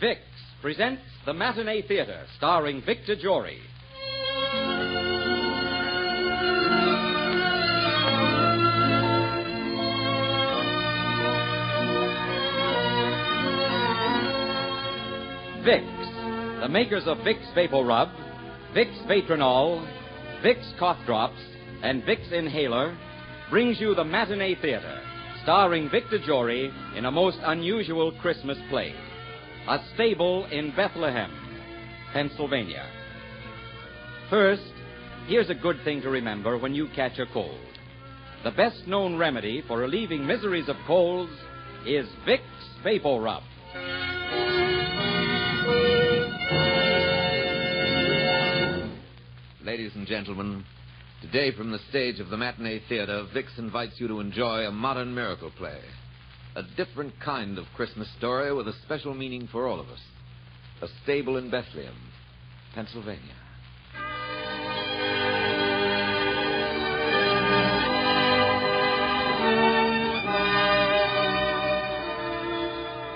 Vicks presents the Matinee Theater, starring Victor Jory. Vicks, the makers of Vicks Vapor Rub, Vicks Vatronol, Vicks Cough Drops, and Vicks Inhaler, brings you the Matinee Theater, starring Victor Jory in a most unusual Christmas play. A Stable in Bethlehem, Pennsylvania. First, here's a good thing to remember when you catch a cold. The best-known remedy for relieving miseries of colds is Vicks Vapor Rub. Ladies and gentlemen, today from the stage of the Matinee Theater, Vicks invites you to enjoy a modern miracle play. A different kind of Christmas story with a special meaning for all of us. A Stable in Bethlehem, Pennsylvania.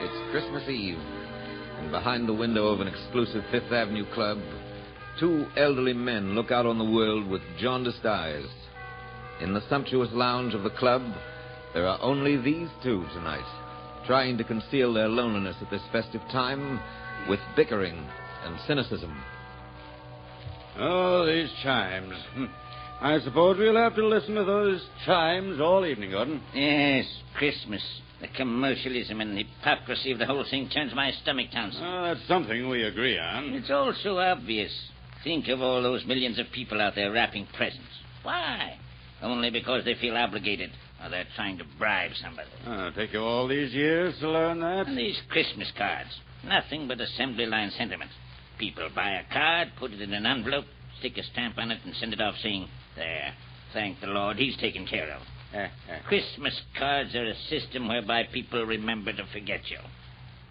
It's Christmas Eve, and behind the window of an exclusive Fifth Avenue club, two elderly men look out on the world with jaundiced eyes. In the sumptuous lounge of the club, there are only these two tonight, trying to conceal their loneliness at this festive time with bickering and cynicism. Oh, these chimes. I suppose we'll have to listen to those chimes all evening, Gordon. Yes, Christmas. The commercialism and hypocrisy of the whole thing turns my stomach, Townsend. Oh, that's something we agree on. It's all so obvious. Think of all those millions of people out there wrapping presents. Why? Only because they feel obligated, or they're trying to bribe somebody. Take you all these years to learn that? And these Christmas cards. Nothing but assembly line sentiment. People buy a card, put it in an envelope, stick a stamp on it, and send it off saying, there, thank the Lord, he's taken care of. Christmas cards are a system whereby people remember to forget you.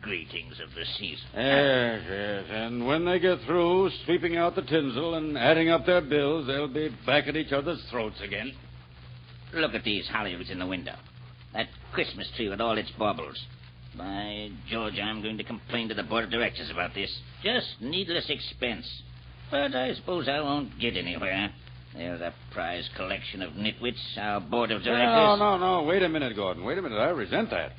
Greetings of the season. Yes. And when they get through sweeping out the tinsel and adding up their bills, they'll be back at each other's throats again. Look at these hollyhoods in the window. That Christmas tree with all its baubles. By George, I'm going to complain to the board of directors about this. Just needless expense. But I suppose I won't get anywhere. There's a prize collection of nitwits, our board of directors. No. Wait a minute, Gordon. Wait a minute. I resent that.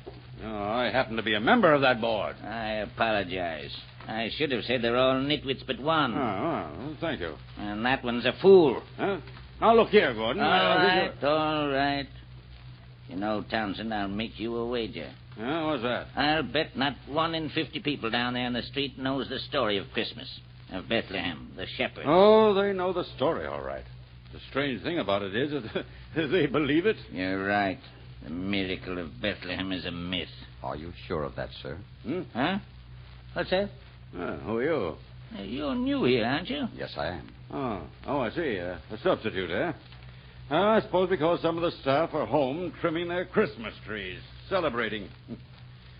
I happen to be a member of that board. I apologize. I should have said they're all nitwits but one. Oh, thank you. And that one's a fool. Huh? Now, look here, Gordon. All right. You know, Townsend, I'll make you a wager. What's that? I'll bet not 1 in 50 people down there in the street knows the story of Christmas, of Bethlehem, the shepherd. Oh, they know the story, all right. The strange thing about it is that they believe it. You're right. The miracle of Bethlehem is a myth. Are you sure of that, sir? Huh? What's that? Who are you? You're new here, aren't you? Yes, I am. Oh, I see. A substitute, eh? I suppose because some of the staff are home trimming their Christmas trees, celebrating.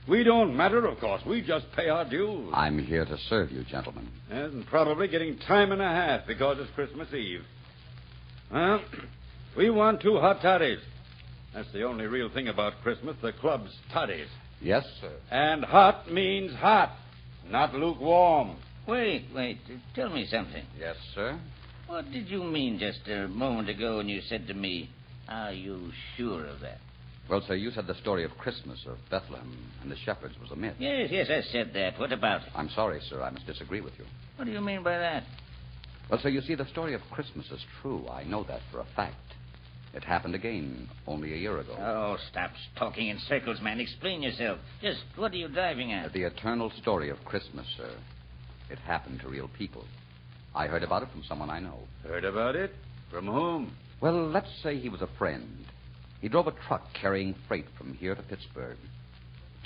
We don't matter, of course. We just pay our dues. I'm here to serve you, gentlemen. And probably getting time and a half because it's Christmas Eve. Well, we want 2 hot toddies. That's the only real thing about Christmas, the club's toddies. Yes, sir. And hot means hot, not lukewarm. Wait. Tell me something. Yes, sir. What did you mean just a moment ago when you said to me, are you sure of that? Well, sir, you said the story of Christmas, of Bethlehem, and the shepherds was a myth. Yes, I said that. What about it? I'm sorry, sir. I must disagree with you. What do you mean by that? Well, sir, you see, the story of Christmas is true. I know that for a fact. It happened again only a year ago. Oh, stop talking in circles, man. Explain yourself. Just what are you driving at? The eternal story of Christmas, sir. It happened to real people. I heard about it from someone I know. Heard about it? From whom? Well, let's say he was a friend. He drove a truck carrying freight from here to Pittsburgh.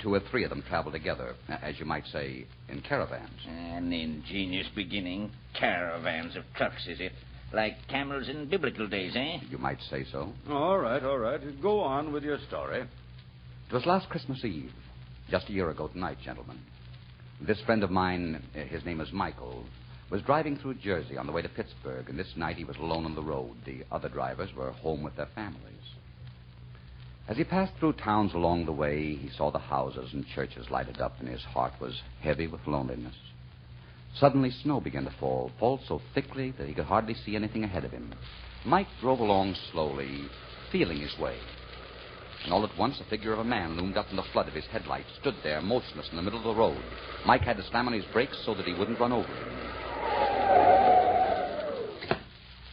2 or 3 of them traveled together, as you might say, in caravans. An ingenious beginning. Caravans of trucks, is it? Like camels in biblical days, eh? You might say so. All right. Go on with your story. It was last Christmas Eve, just a year ago tonight, gentlemen. This friend of mine, his name is Michael, was driving through Jersey on the way to Pittsburgh, and this night he was alone on the road. The other drivers were home with their families. As he passed through towns along the way, he saw the houses and churches lighted up, and his heart was heavy with loneliness. Suddenly, snow began to fall so thickly that he could hardly see anything ahead of him. Mike drove along slowly, feeling his way. And all at once, the figure of a man loomed up in the flood of his headlights, stood there, motionless in the middle of the road. Mike had to slam on his brakes so that he wouldn't run over him.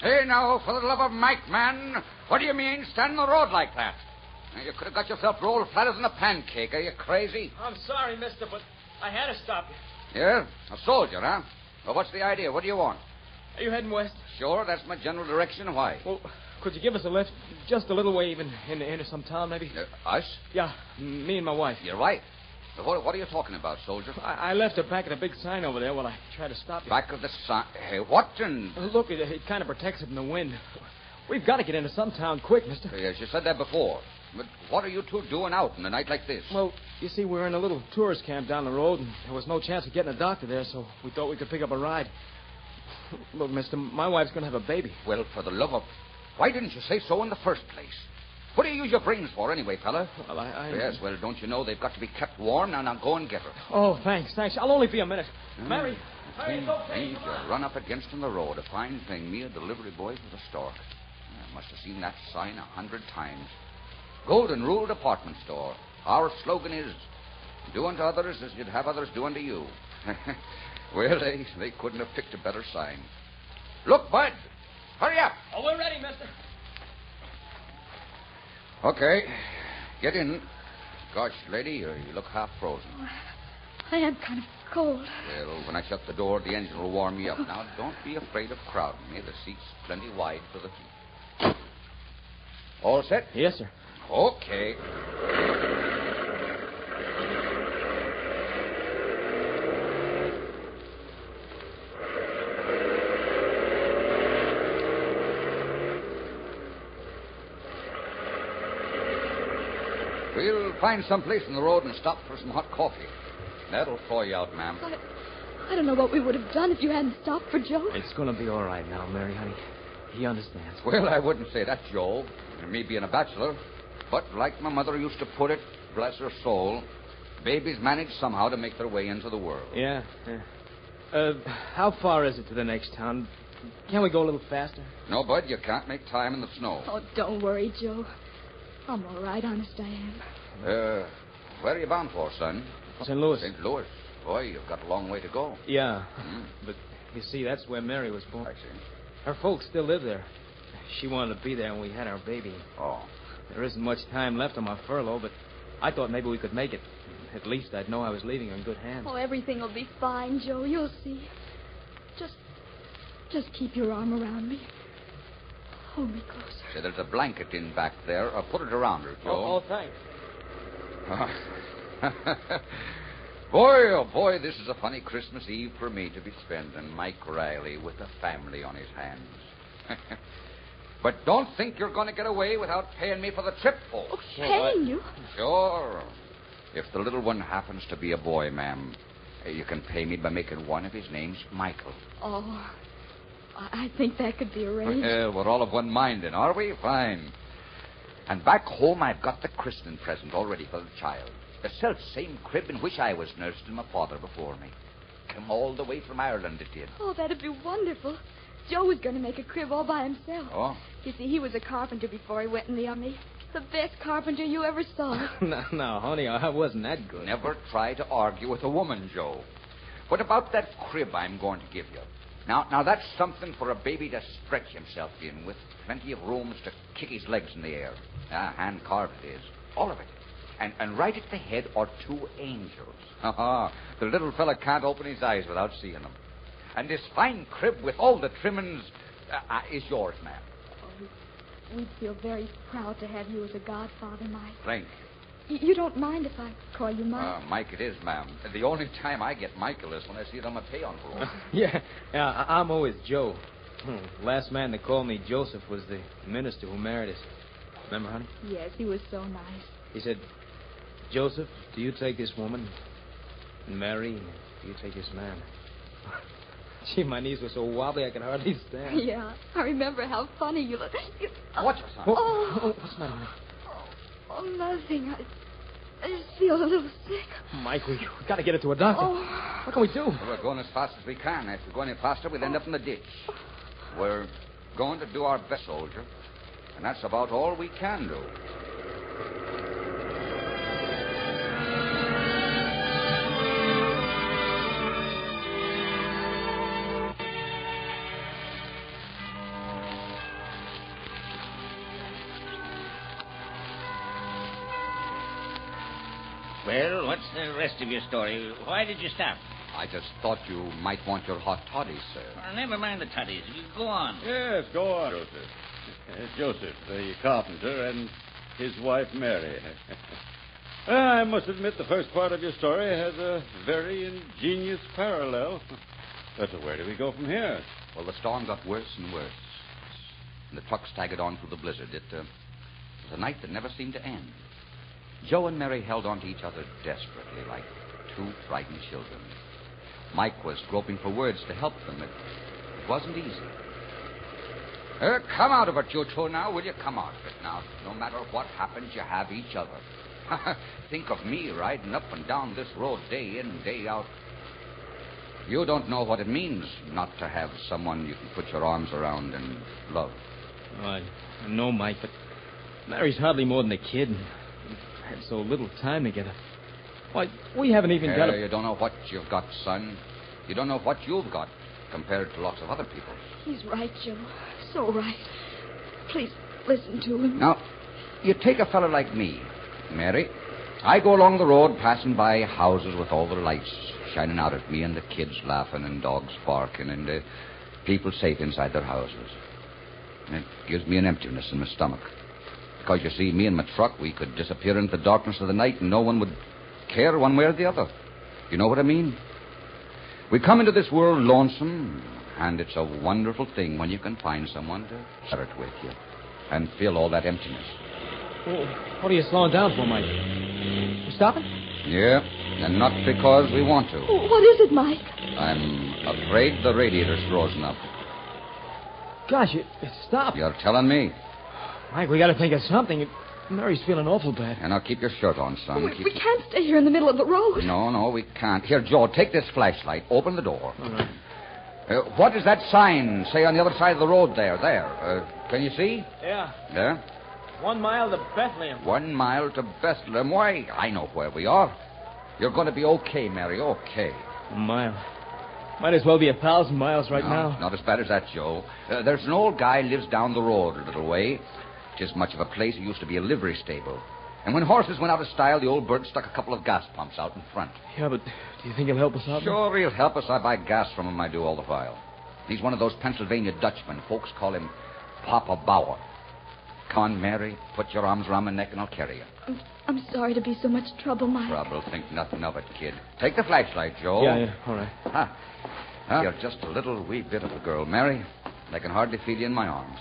Hey, now, for the love of Mike, man, what do you mean standing in the road like that? You could have got yourself rolled flatter than a pancake. Are you crazy? I'm sorry, mister, but I had to stop you. Yeah? A soldier, huh? Well, what's the idea? What do you want? Are you heading west? Sure, that's my general direction. Why? Well, could you give us a lift? Just a little way even into some town, maybe? Us? Yeah, me and my wife. You're right. What are you talking about, soldier? I left her back at a big sign over there while I tried to stop you. Back of the sign? Hey, what? Look, it kind of protects it from the wind. We've got to get into some town quick, mister. Yes, you said that before. But what are you two doing out in a night like this? Well, you see, we're in a little tourist camp down the road, and there was no chance of getting a doctor there, so we thought we could pick up a ride. Look, mister, my wife's going to have a baby. Well, for the love of... Why didn't you say so in the first place? What do you use your brains for anyway, fella? Well, I... Yes, well, don't you know they've got to be kept warm? Now go and get her. Oh, thanks. I'll only be a minute. Mary, hurry, it's okay. You run up against on the road. A fine thing. Me, a delivery boy for the store. I must have seen that sign 100 times. Golden Rule Department Store. Our slogan is, do unto others as you'd have others do unto you. Well, they couldn't have picked a better sign. Look, Bud. Hurry up. Oh, we're ready, mister. Okay. Get in. Gosh, lady, you look half frozen. I am kind of cold. Well, when I shut the door, the engine will warm you up. Now, don't be afraid of crowding me. The seat's plenty wide for the feet. All set? Yes, sir. Okay. We'll find some place in the road and stop for some hot coffee. That'll thaw you out, ma'am. I don't know what we would have done if you hadn't stopped for Joe. It's going to be all right now, Mary, honey. He understands. Well, I wouldn't say that, Joe. Me being a bachelor. But like my mother used to put it, bless her soul, babies manage somehow to make their way into the world. Yeah. How far is it to the next town? Can't we go a little faster? No, Bud, you can't make time in the snow. Oh, don't worry, Joe. I'm all right, honest I am. Where are you bound for, son? St. Louis. St. Louis. Boy, you've got a long way to go. Yeah. But you see, that's where Mary was born. I see. Her folks still live there. She wanted to be there when we had our baby. Oh. There isn't much time left on my furlough, but I thought maybe we could make it. At least I'd know I was leaving her in good hands. Oh, everything will be fine, Joe. You'll see. Just keep your arm around me. Hold me closer. Say, there's a blanket in back there. Put it around her, Joe. Oh, thanks. Boy, this is a funny Christmas Eve for me to be spending. Mike Riley with a family on his hands. But don't think you're going to get away without paying me for the trip, folks. Oh, paying you? Sure. If the little one happens to be a boy, ma'am, you can pay me by making one of his names Michael. Oh, I think that could be arranged. Well, we're all of one mind then, are we? Fine. And back home, I've got the christening present all ready for the child. The self-same crib in which I was nursed and my father before me. Come all the way from Ireland, it did. Oh, that'd be wonderful. Joe was going to make a crib all by himself. Oh? You see, he was a carpenter before he went in the army. The best carpenter you ever saw. No, honey, I wasn't that good. Never try to argue with a woman, Joe. What about that crib I'm going to give you? Now that's something for a baby to stretch himself in, with plenty of rooms to kick his legs in the air. Hand-carved it is. All of it. And right at the head are 2 angels. The little fella can't open his eyes without seeing them. And this fine crib with all the trimmings is yours, ma'am. Oh, we'd feel very proud to have you as a godfather, Mike. Thank you. You don't mind if I call you Mike? Mike it is, ma'am. The only time I get Michael is when I see it on my pay envelope. Yeah, I'm always Joe. Last man that called me Joseph was the minister who married us. Remember, honey? Yes, he was so nice. He said, Joseph, do you take this woman? And Mary, do you take this man? Gee, my knees were so wobbly I could hardly stand. Yeah, I remember how funny you look. Watch your son. What's the matter, honey? Oh, nothing. I just feel a little sick. Mike, we got to get her to a doctor. Oh. What can we do? Well, we're going as fast as we can. If we go any faster, we'll end up in the ditch. We're going to do our best, soldier. And that's about all we can do. Well, what's the rest of your story? Why did you stop? I just thought you might want your hot toddies, sir. Well, never mind the tutties. You go on. Yes, go on, Joseph. Joseph, the carpenter, and his wife, Mary. I must admit the first part of your story has a very ingenious parallel. But where do we go from here? Well, the storm got worse and worse. And the truck staggered on through the blizzard. It was a night that never seemed to end. Joe and Mary held on to each other desperately, like two frightened children. Mike was groping for words to help them. It wasn't easy. Come out of it, you two, now, will you? Come out of it now. No matter what happens, you have each other. Think of me riding up and down this road day in, day out. You don't know what it means not to have someone you can put your arms around and love. Oh, I know, Mike, but Mary's hardly more than a kid. And we've had so little time together. Why, we haven't even got a... You don't know what you've got, son. You don't know what you've got compared to lots of other people. He's right, Joe. So right. Please, listen to him. Now, you take a fellow like me, Mary. I go along the road passing by houses with all their lights shining out at me and the kids laughing and dogs barking and people safe inside their houses. And it gives me an emptiness in my stomach. Because, you see, me and my truck, we could disappear into the darkness of the night and no one would care one way or the other. You know what I mean? We come into this world lonesome, and it's a wonderful thing when you can find someone to share it with you and fill all that emptiness. Well, what are you slowing down for, Mike? You stopping? Yeah, and not because we want to. What is it, Mike? I'm afraid the radiator's frozen up. Gosh, it stopped. You're telling me. Mike, we got to think of something. Mary's feeling awful bad. And now keep your shirt on, son. We can't stay here in the middle of the road. No, we can't. Here, Joe, take this flashlight. Open the door. All right. What does that sign say on the other side of the road there? There. Can you see? Yeah. There? 1 mile to Bethlehem. 1 mile to Bethlehem. Why, I know where we are. You're going to be okay, Mary, okay. 1 mile. Might as well be 1,000 miles right now. Not as bad as that, Joe. There's an old guy lives down the road a little way. Just much of a place. It used to be a livery stable. And when horses went out of style, the old bird stuck a couple of gas pumps out in front. Yeah, but do you think he'll help us out? Sure, he'll help us. I buy gas from him, I do all the while. He's one of those Pennsylvania Dutchmen. Folks call him Papa Bauer. Come on, Mary. Put your arms around my neck and I'll carry you. I'm sorry to be so much trouble, Mike. Trouble? Think nothing of it, kid. Take the flashlight, Joe. Yeah, all right. You're just a little wee bit of a girl, Mary. I can hardly feel you in my arms.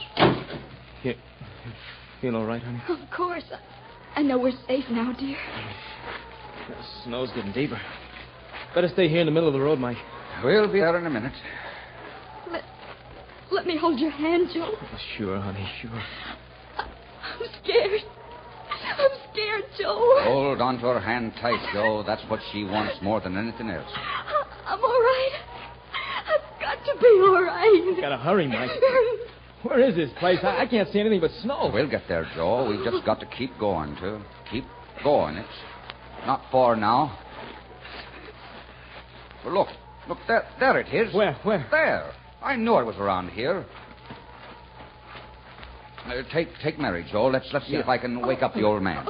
You feel all right, honey? Of course. I know we're safe now, dear. The snow's getting deeper. Better stay here in the middle of the road, Mike. We'll be there in a minute. Let me hold your hand, Joe. Sure, honey, sure. I'm scared. I'm scared, Joe. Hold on to her hand tight, Joe. That's what she wants more than anything else. I'm all right. I've got to be all right. Gotta hurry, Mike. Where is this place? I can't see anything but snow. We'll get there, Joe. We've just got to keep going, too. Keep going. It's not far now. Well, look, there it is. Where? There. I knew it was around here. Take Mary, Joe. Let's see if I can wake up the old man.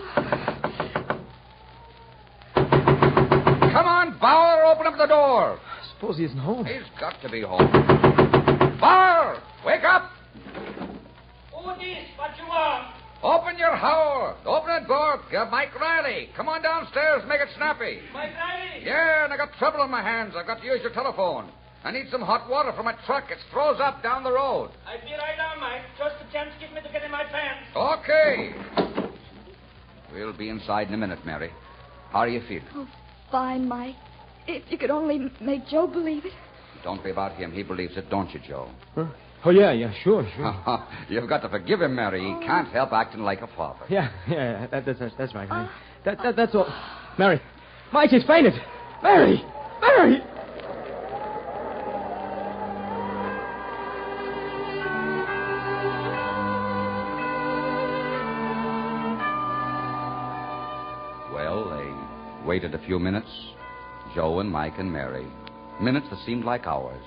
Come on, Bauer, open up the door. I suppose he isn't home. He's got to be home. Bauer, wake up. Who this? What you want? Open your howl. Open the door. Mike Riley. Come on downstairs. Make it snappy. Mike Riley? Yeah, and I got trouble on my hands. I've got to use your telephone. I need some hot water for my truck. It's froze up down the road. I'll be right down, Mike. Just a chance give me to get in my pants. Okay. We'll be inside in a minute, Mary. How are you feeling? Oh, fine, Mike. If you could only make Joe believe it. Don't be about him. He believes it, don't you, Joe? Huh? Oh, yeah, sure. You've got to forgive him, Mary. He can't help acting like a father. Yeah, that's right, honey. That's all. Mary, Mike has fainted. Mary! Well, they waited a few minutes. Joe and Mike and Mary. Minutes that seemed like hours.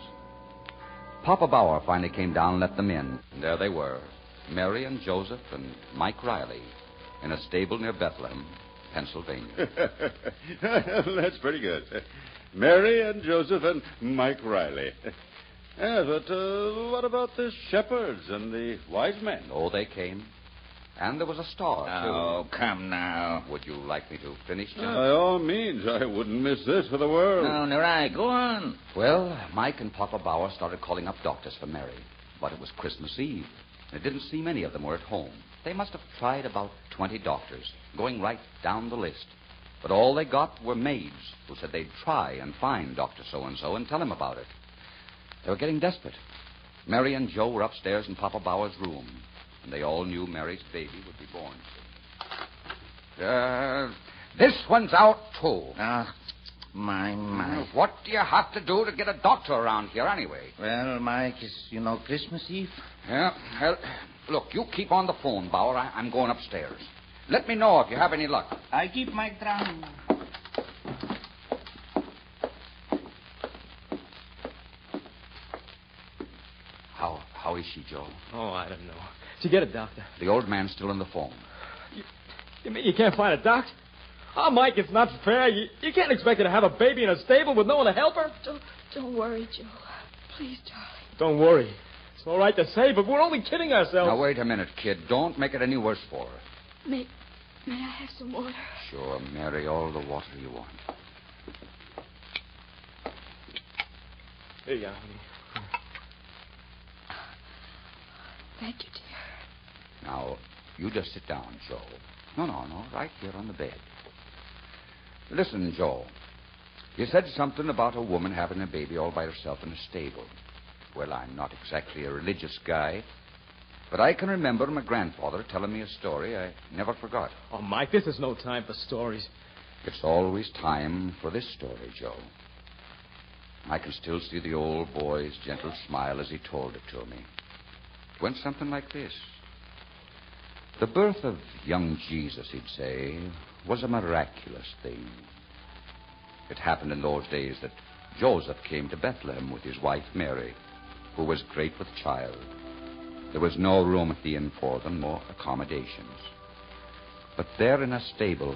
Papa Bauer finally came down and let them in. And there they were, Mary and Joseph and Mike Riley, in a stable near Bethlehem, Pennsylvania. That's pretty good. Mary and Joseph and Mike Riley. Yeah, but what about the shepherds and the wise men? Oh, they came. And there was a star, too. Oh, come now. Would you like me to finish, Jim? By all means. I wouldn't miss this for the world. No, right. Go on. Well, Mike and Papa Bauer started calling up doctors for Mary. But it was Christmas Eve. And it didn't seem any of them were at home. They must have tried about 20 doctors, going right down the list. But all they got were maids who said they'd try and find Dr. So-and-so and tell him about it. They were getting desperate. Mary and Joe were upstairs in Papa Bauer's room, and they all knew Mary's baby would be born. This one's out, too. My. What do you have to do to get a doctor around here, anyway? Well, Mike, it's, Christmas Eve. Yeah, well, look, you keep on the phone, Bauer. I'm going upstairs. Let me know if you have any luck. I keep Mike down. How is she, Joe? Oh, I don't know. Did you get a doctor? The old man's still on the phone. You mean you can't find a doctor? Oh, Mike, it's not fair. You can't expect her to have a baby in a stable with no one to help her. Don't worry, Joe. Please, darling. Don't worry. It's all right to say, but we're only kidding ourselves. Now, wait a minute, kid. Don't make it any worse for her. May I have some water? Sure, Mary, all the water you want. Here you are, honey. Thank you, dear. Now, you just sit down, Joe. No, right here on the bed. Listen, Joe. You said something about a woman having a baby all by herself in a stable. Well, I'm not exactly a religious guy, but I can remember my grandfather telling me a story I never forgot. Oh, Mike, this is no time for stories. It's always time for this story, Joe. I can still see the old boy's gentle smile as he told it to me. It went something like this. The birth of young Jesus, he'd say, was a miraculous thing. It happened in those days that Joseph came to Bethlehem with his wife Mary, who was great with child. There was no room at the inn for them or accommodations. But there in a stable,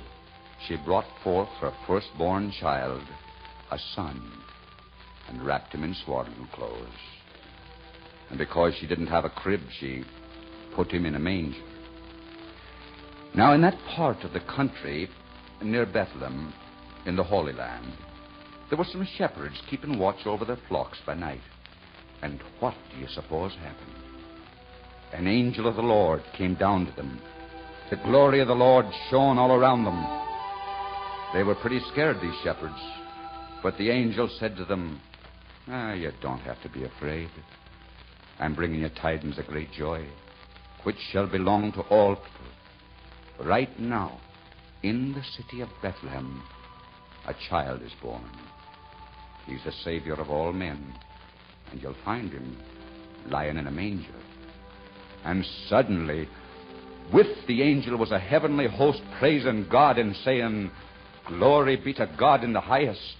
she brought forth her firstborn child, a son, and wrapped him in swaddling clothes. And because she didn't have a crib, she put him in a manger. Now, in that part of the country near Bethlehem, in the Holy Land, there were some shepherds keeping watch over their flocks by night. And what do you suppose happened? An angel of the Lord came down to them. The glory of the Lord shone all around them. They were pretty scared, these shepherds. But the angel said to them, you don't have to be afraid. I'm bringing you tidings of great joy, which shall belong to all people. Right now, in the city of Bethlehem, a child is born. He's the Savior of all men, and you'll find him lying in a manger. And suddenly, with the angel was a heavenly host praising God and saying, Glory be to God in the highest,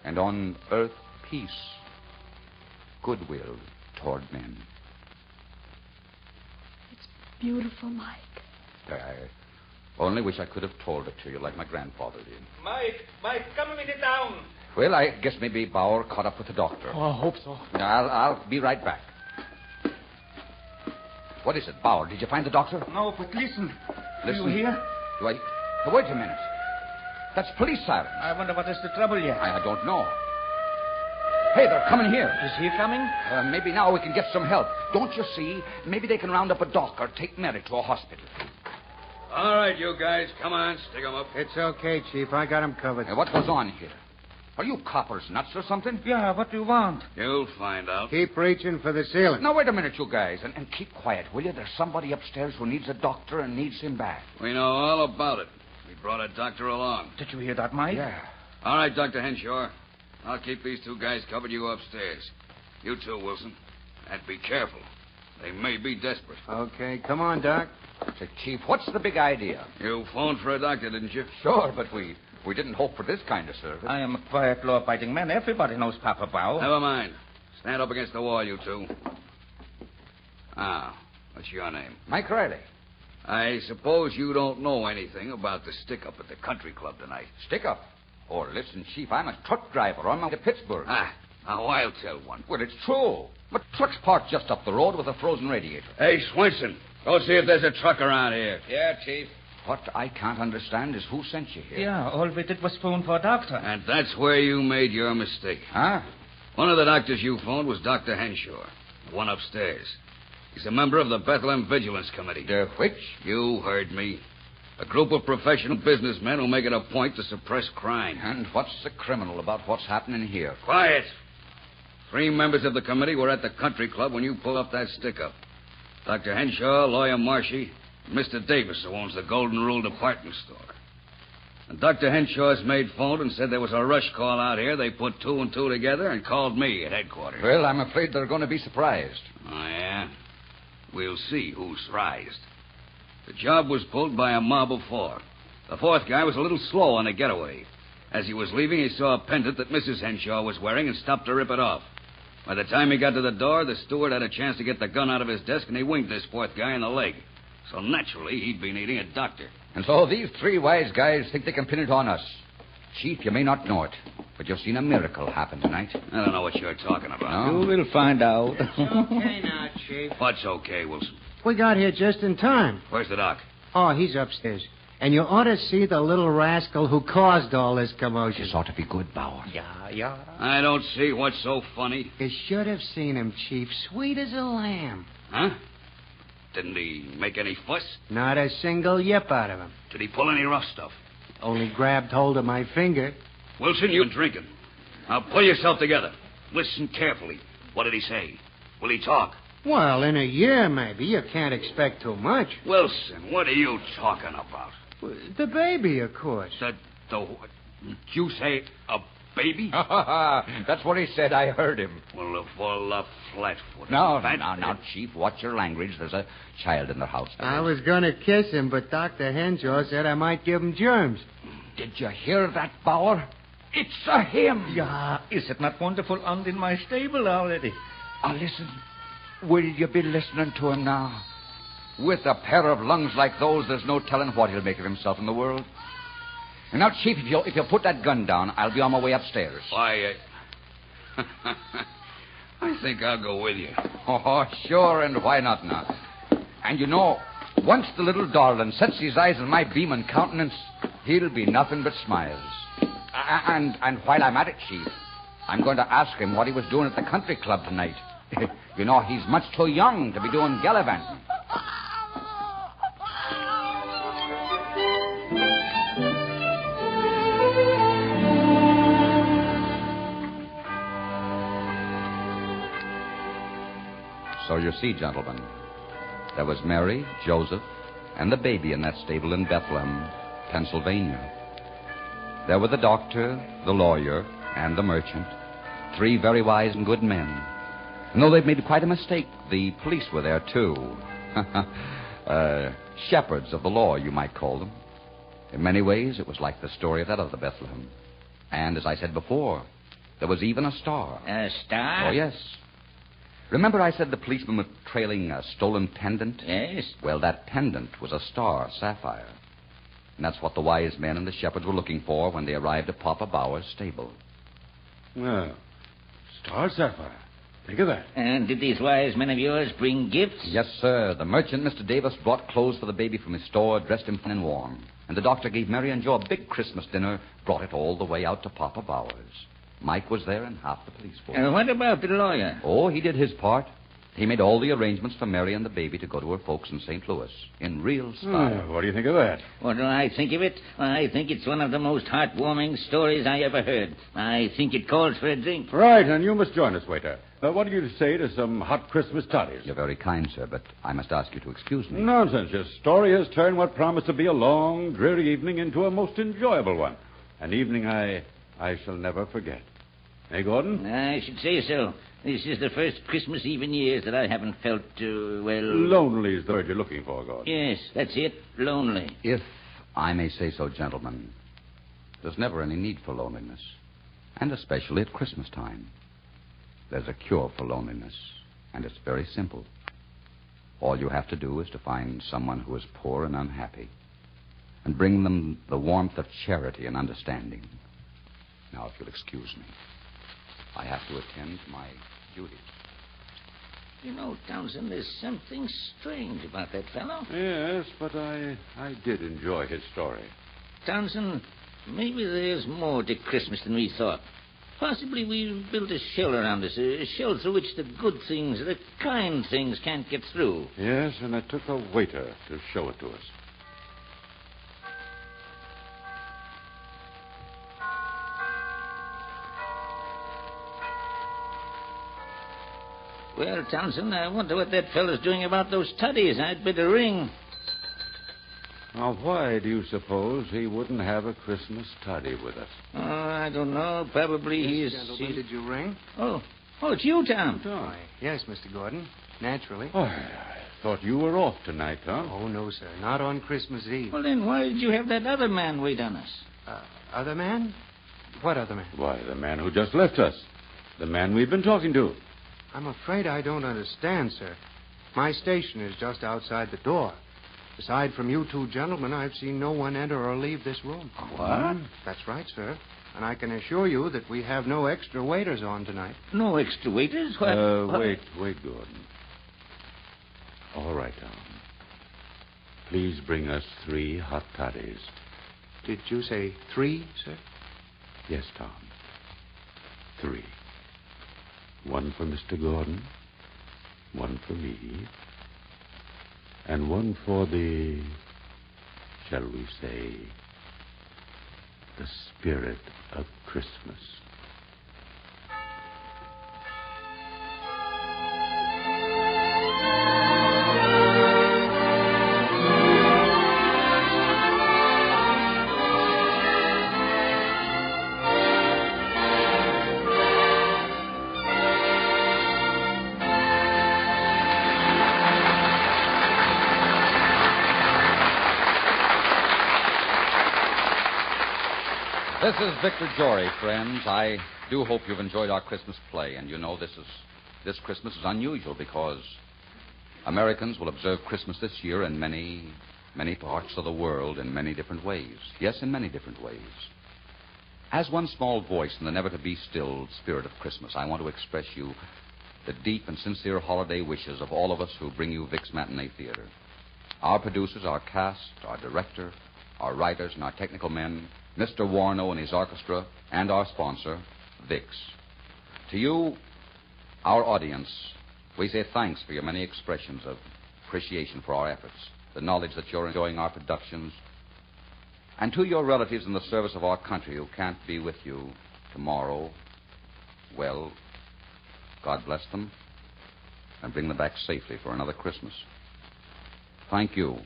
and on earth peace, goodwill toward men. It's beautiful, Mike. I only wish I could have told it to you like my grandfather did. Mike, come with it down. Well, I guess maybe Bauer caught up with the doctor. Oh, I hope so. I'll be right back. What is it, Bauer? Did you find the doctor? No, but listen. Listen. Do you hear? Do I? Oh, wait a minute. That's police sirens. I wonder what is the trouble yet. I don't know. Hey, they're coming here. Is he coming? Maybe now we can get some help. Don't you see? Maybe they can round up a doc or take Mary to a hospital. All right, you guys, come on, stick 'em up. It's okay, Chief. I got him covered. What goes on here? Are you coppers nuts or something? Yeah, what do you want? You'll find out. Keep reaching for the ceiling. Now, wait a minute, you guys, and keep quiet, will you? There's somebody upstairs who needs a doctor and needs him back. We know all about it. We brought a doctor along. Did you hear that, Mike? Yeah. All right, Dr. Henshaw. I'll keep these two guys covered. You upstairs. You too, Wilson. And be careful. They may be desperate. Okay, come on, Doc. Say, Chief, what's the big idea? You phoned for a doctor, didn't you? Sure, but we didn't hope for this kind of service. I am a quiet, law-abiding man. Everybody knows Papa Bao. Never mind. Stand up against the wall, you two. Ah, what's your name? Mike Riley. I suppose you don't know anything about the stick-up at the country club tonight. Stick up. Oh, listen, Chief, I'm a truck driver on my way to Pittsburgh. Ah, now I'll tell one. Well, it's true. My truck's parked just up the road with a frozen radiator. Hey, Swenson, go see if there's a truck around here. Yeah, Chief. What I can't understand is who sent you here. Yeah, all we did was phone for a doctor. And that's where you made your mistake. Huh? One of the doctors you phoned was Dr. Henshaw, the one upstairs. He's a member of the Bethlehem Vigilance Committee. The which? You heard me. A group of professional businessmen who make it a point to suppress crime. And what's the criminal about what's happening here? Quiet. 3 members of the committee were at the country club when you pulled up that stick-up. Dr. Henshaw, Lawyer Marshy, and Mr. Davis, who owns the Golden Rule department store. And Dr. Henshaw's maid phoned and said there was a rush call out here. They put 2 and 2 together and called me at headquarters. Well, I'm afraid they're going to be surprised. Oh, yeah? We'll see who's surprised. The job was pulled by a mob of 4. The 4th guy was a little slow on the getaway. As he was leaving, he saw a pendant that Mrs. Henshaw was wearing and stopped to rip it off. By the time he got to the door, the steward had a chance to get the gun out of his desk, and he winged this 4th guy in the leg. So naturally, he'd be needing a doctor. And so these 3 wise guys think they can pin it on us. Chief, you may not know it, but you've seen a miracle happen tonight. I don't know what you're talking about. No? You will find out. Okay now, Chief. What's okay, Wilson? We got here just in time. Where's the doc? Oh, he's upstairs. And you ought to see the little rascal who caused all this commotion. This ought to be good, Bauer. Yeah. I don't see what's so funny. You should have seen him, Chief. Sweet as a lamb. Huh? Didn't he make any fuss? Not a single yip out of him. Did he pull any rough stuff? Only grabbed hold of my finger. Wilson, you're drinking. Now pull yourself together. Listen carefully. What did he say? Will he talk? Well, in a year, maybe. You can't expect too much. Wilson, what are you talking about? The baby, of course. Did you say a baby? That's what he said. I heard him. Well, of all the flat-footed... Now, Chief, watch your language. There's a child in the house. I was going to kiss him, but Dr. Henshaw said I might give him germs. Did you hear that, Bauer? It's a him. Yeah, is it not wonderful and in my stable already? Now, listen. Will you be listening to him now? With a pair of lungs like those, there's no telling what he'll make of himself in the world. And now, Chief, if you'll put that gun down, I'll be on my way upstairs. Why, I think I'll go with you. Oh, sure, and why not now? And you know, once the little darling sets his eyes on my beaming countenance, he'll be nothing but smiles. And while I'm at it, Chief, I'm going to ask him what he was doing at the country club tonight. You know, he's much too young to be doing gallivanting. So you see, gentlemen, there was Mary, Joseph, and the baby in that stable in Bethlehem, Pennsylvania. There were the doctor, the lawyer, and the merchant, 3 very wise and good men. And though they'd made quite a mistake, the police were there, too. Shepherds of the law, you might call them. In many ways, it was like the story of that other Bethlehem. And as I said before, there was even a star. A star? Oh, yes. Remember I said the policeman was trailing a stolen pendant? Yes. Well, that pendant was a star sapphire. And that's what the wise men and the shepherds were looking for when they arrived at Papa Bauer's stable. Well, star sapphire. Think of that. And did these wise men of yours bring gifts? Yes, sir. The merchant, Mr. Davis, brought clothes for the baby from his store, dressed him fine and warm. And the doctor gave Mary and Joe a big Christmas dinner, brought it all the way out to Papa Bauer's. Mike was there and half the police force. What about the lawyer? Oh, he did his part. He made all the arrangements for Mary and the baby to go to her folks in St. Louis in real style. What do you think of that? What do I think of it? I think it's one of the most heartwarming stories I ever heard. I think it calls for a drink. Right, and you must join us, waiter. What do you say to some hot Christmas toddies? You're very kind, sir, but I must ask you to excuse me. Nonsense. Your story has turned what promised to be a long, dreary evening into a most enjoyable one. An evening I shall never forget. Hey, Gordon? I should say so. This is the first Christmas Eve in years that I haven't felt, Lonely is the word you're looking for, Gordon. Yes, that's it. Lonely. If I may say so, gentlemen, there's never any need for loneliness, and especially at Christmas time. There's a cure for loneliness, and it's very simple. All you have to do is to find someone who is poor and unhappy, and bring them the warmth of charity and understanding. Now, if you'll excuse me, I have to attend to my duties. You know, Townsend, there's something strange about that fellow. Yes, but I did enjoy his story. Townsend, maybe there's more to Christmas than we thought. Possibly we've built a shell around us, a shell through which the good things, the kind things can't get through. Yes, and it took a waiter to show it to us. Well, Townsend, I wonder what that fellow's doing about those toddies. I'd better ring. Now, why do you suppose he wouldn't have a Christmas toddy with us? Oh, I don't know. Probably he's... Gentlemen, did you ring? Oh, it's you, Tom. Why, yes, Mr. Gordon. Naturally. Oh, I thought you were off tonight, Tom. Oh, no, sir. Not on Christmas Eve. Well, then why did you have that other man wait on us? Other man? What other man? Why, the man who just left us. The man we've been talking to. I'm afraid I don't understand, sir. My station is just outside the door. Aside from you two gentlemen, I've seen no one enter or leave this room. What? That's right, sir. And I can assure you that we have no extra waiters on tonight. No extra waiters? What? Wait, Gordon. All right, Tom. Please bring us 3 hot toddies. Did you say 3, sir? Yes, Tom. 3. 1 for Mr. Gordon, 1 for me, and 1 for the, shall we say, the spirit of Christmas. This is Victor Jory, friends. I do hope you've enjoyed our Christmas play. And you know this Christmas is unusual because Americans will observe Christmas this year in many, many parts of the world in many different ways. Yes, in many different ways. As one small voice in the never-to-be-still spirit of Christmas, I want to express you the deep and sincere holiday wishes of all of us who bring you Vic's Matinee Theater. Our producers, our cast, our director, our writers, and our technical men, Mr. Warno and his orchestra, and our sponsor, Vic's. To you, our audience, we say thanks for your many expressions of appreciation for our efforts, the knowledge that you're enjoying our productions, and to your relatives in the service of our country who can't be with you tomorrow, well, God bless them and bring them back safely for another Christmas. Thank you,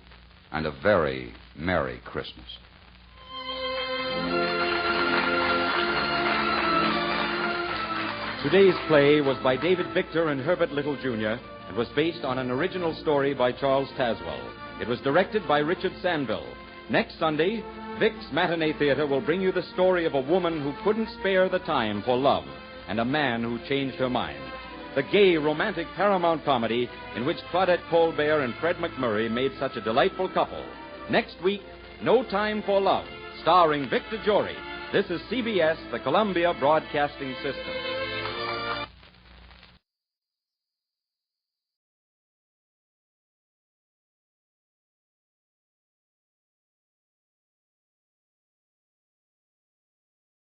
and a very Merry Christmas. Today's play was by David Victor and Herbert Little, Jr. and was based on an original story by Charles Tazwell. It was directed by Richard Sandville. Next Sunday, Vic's Matinee Theater will bring you the story of a woman who couldn't spare the time for love and a man who changed her mind. The gay, romantic Paramount comedy in which Claudette Colbert and Fred McMurray made such a delightful couple. Next week, No Time for Love, starring Victor Jory. This is CBS, the Columbia Broadcasting System.